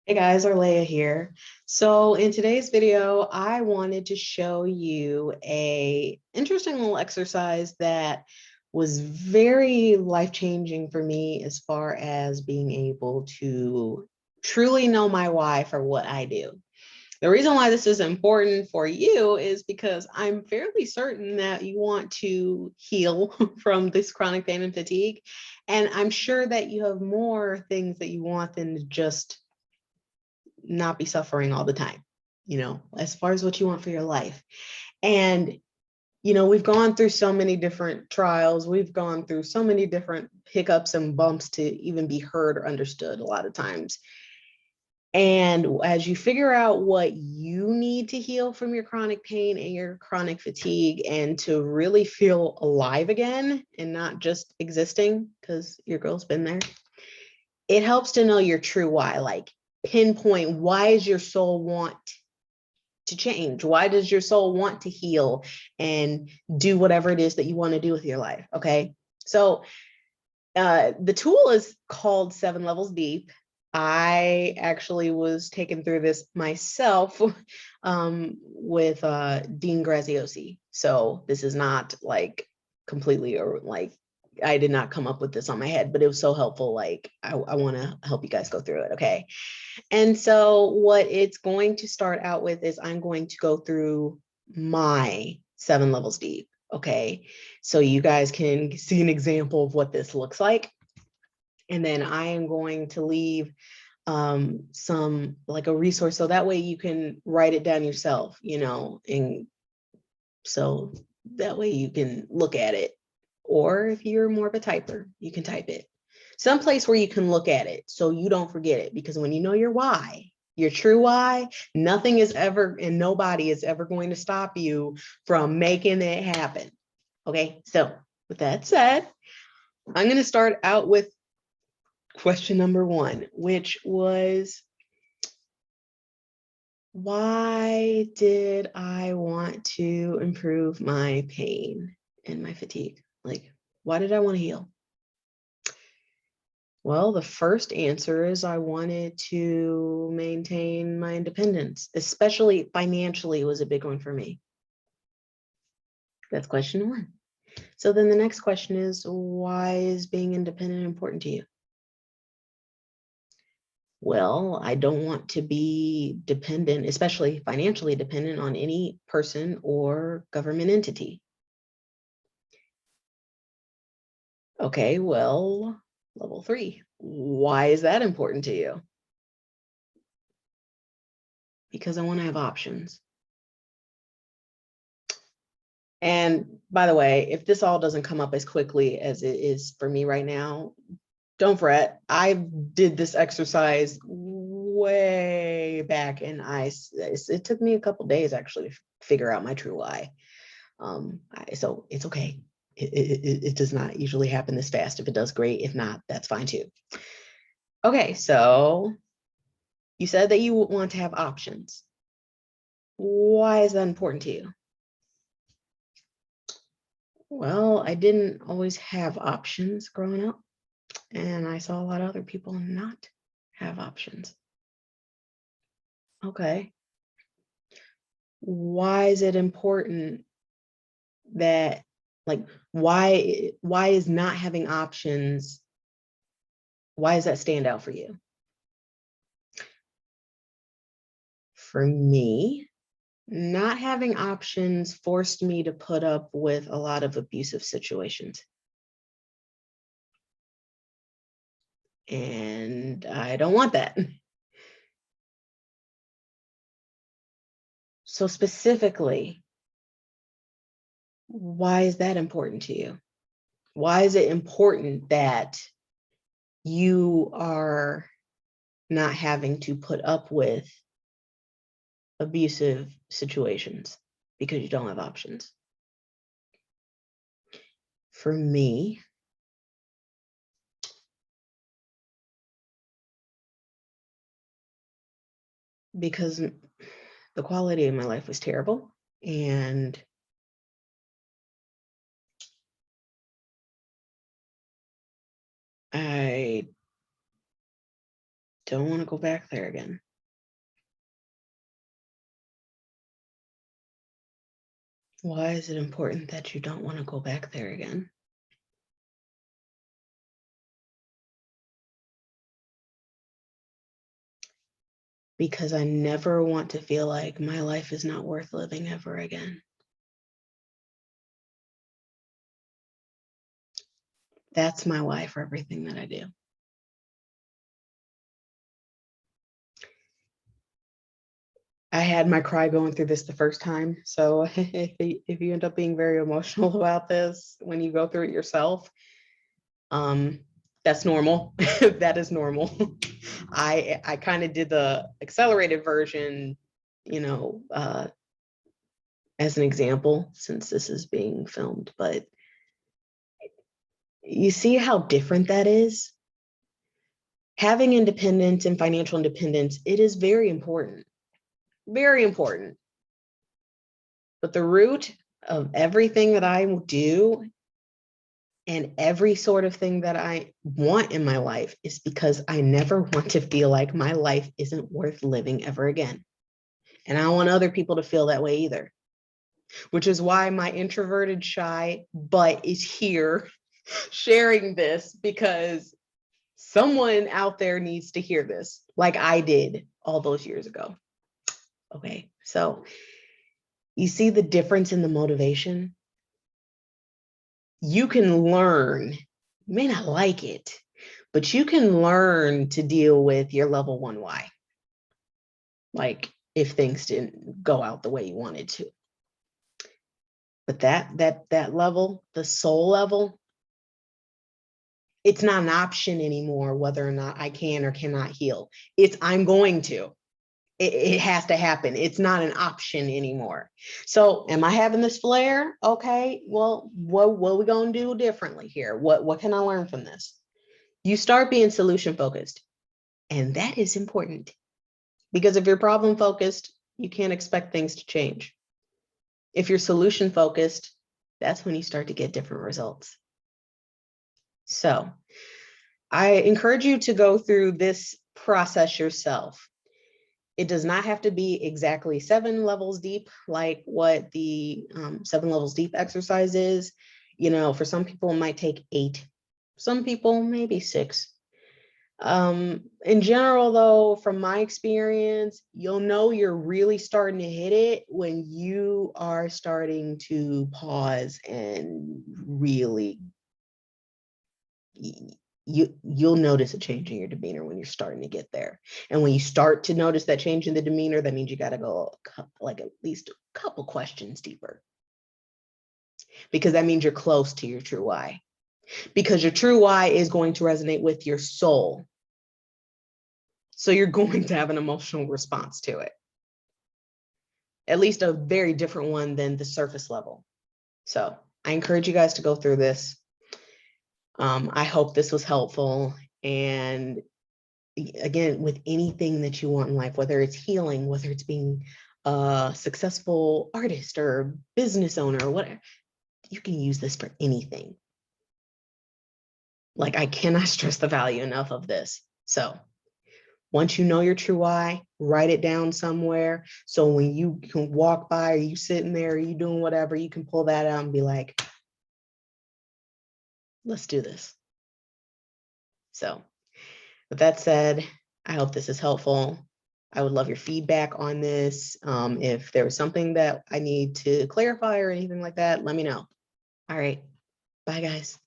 Hey guys, Arleia here. So in today's video, I wanted to show you a interesting little exercise that was very life-changing for me as far as being able to truly know my why for what I do. The reason why this is important for you is because I'm fairly certain that you want to heal from this chronic pain and fatigue. And I'm sure that you have more things that you want than to just not be suffering all the time, as far as what you want for your life. And, we've gone through so many different trials. We've gone through so many different hiccups and bumps to even be heard or understood a lot of times. And as you figure out what you need to heal from your chronic pain and your chronic fatigue and to really feel alive again and not just existing, because your girl's been there, it helps to know your true why, like pinpoint why does your soul want to change? Why does your soul want to heal and do whatever it is that you want to do with your life? Okay. So the tool is called 7 Levels Deep. I actually was taken through this myself with Dean Graziosi. So this is not like completely or like I did not come up with this on my head, but it was so helpful. Like I want to help you guys go through it. Okay. And so what it's going to start out with is I'm going to go through my 7 levels deep. Okay. So you guys can see an example of what this looks like. And then I am going to leave some like a resource. So that way you can write it down yourself, and so that way you can look at it. Or if you're more of a typer, you can type it someplace where you can look at it so you don't forget it. Because when you know your why, your true why, nothing is ever and nobody is ever going to stop you from making it happen. Okay, so with that said, I'm going to start out with question number 1, which was, why did I want to improve my pain and my fatigue? Like, why did I want to heal? Well, the first answer is I wanted to maintain my independence, especially financially was a big one for me. That's question 1. So then the next question is, why is being independent important to you? Well, I don't want to be dependent, especially financially dependent on any person or government entity. Okay, well, level 3. Why is that important to you? Because I want to have options. And by the way, if this all doesn't come up as quickly as it is for me right now, don't fret. I did this exercise way back and it took me a couple days actually to figure out my true why. So it's okay. It does not usually happen this fast. If it does, great. If not, that's fine too. Okay, so you said that you want to have options. Why is that important to you? Well, I didn't always have options growing up, and I saw a lot of other people not have options. Okay. Why is it important that, like, why is not having options, why does that stand out for you? For me, not having options forced me to put up with a lot of abusive situations. And I don't want that. So specifically, why is that important to you? Why is it important that you are not having to put up with abusive situations because you don't have options? For me, because the quality of my life was terrible, and I don't want to go back there again. Why is it important that you don't want to go back there again? Because I never want to feel like my life is not worth living ever again. That's my why for everything that I do. I had my cry going through this the first time. So if you end up being very emotional about this when you go through it yourself, that's normal. That is normal. I kind of did the accelerated version, you know, as an example, since this is being filmed, but you see how different that is? Having independence and financial independence, it is very important, very important. But the root of everything that I do and every sort of thing that I want in my life is because I never want to feel like my life isn't worth living ever again. And I don't want other people to feel that way either, which is why my introverted, shy butt is here sharing this, because someone out there needs to hear this, like I did all those years ago. Okay, so you see the difference in the motivation? You can learn, you may not like it, but you can learn to deal with your level 1 why. Like if things didn't go out the way you wanted to. But that level, the soul level, it's not an option anymore whether or not I can or cannot heal. It's I'm going to. It has to happen. It's not an option anymore. So am I having this flare? Okay, well, what are we going to do differently here? What can I learn from this? You start being solution focused. And that is important, because if you're problem focused, you can't expect things to change. If you're solution focused, that's when you start to get different results. So I encourage you to go through this process yourself. It does not have to be exactly 7 levels deep, like what the 7 levels deep exercise is. You know, for some people, it might take 8. Some people, maybe 6. In general, though, from my experience, you'll know you're really starting to hit it when you are starting to pause and really, you'll notice a change in your demeanor when you're starting to get there. And when you start to notice that change in the demeanor, that means you got to go like at least a couple questions deeper, because that means you're close to your true why, because your true why is going to resonate with your soul. So you're going to have an emotional response to it, at least a very different one than the surface level. So I encourage you guys to go through this. I hope this was helpful. And again, with anything that you want in life, whether it's healing, whether it's being a successful artist or business owner or whatever, you can use this for anything. Like, I cannot stress the value enough of this. So once you know your true why, write it down somewhere. So when you can walk by, or you sitting there, or you doing whatever, you can pull that out and be like, let's do this. So with that said, I hope this is helpful. I would love your feedback on this. If there was something that I need to clarify or anything like that, let me know. All right. Bye, guys.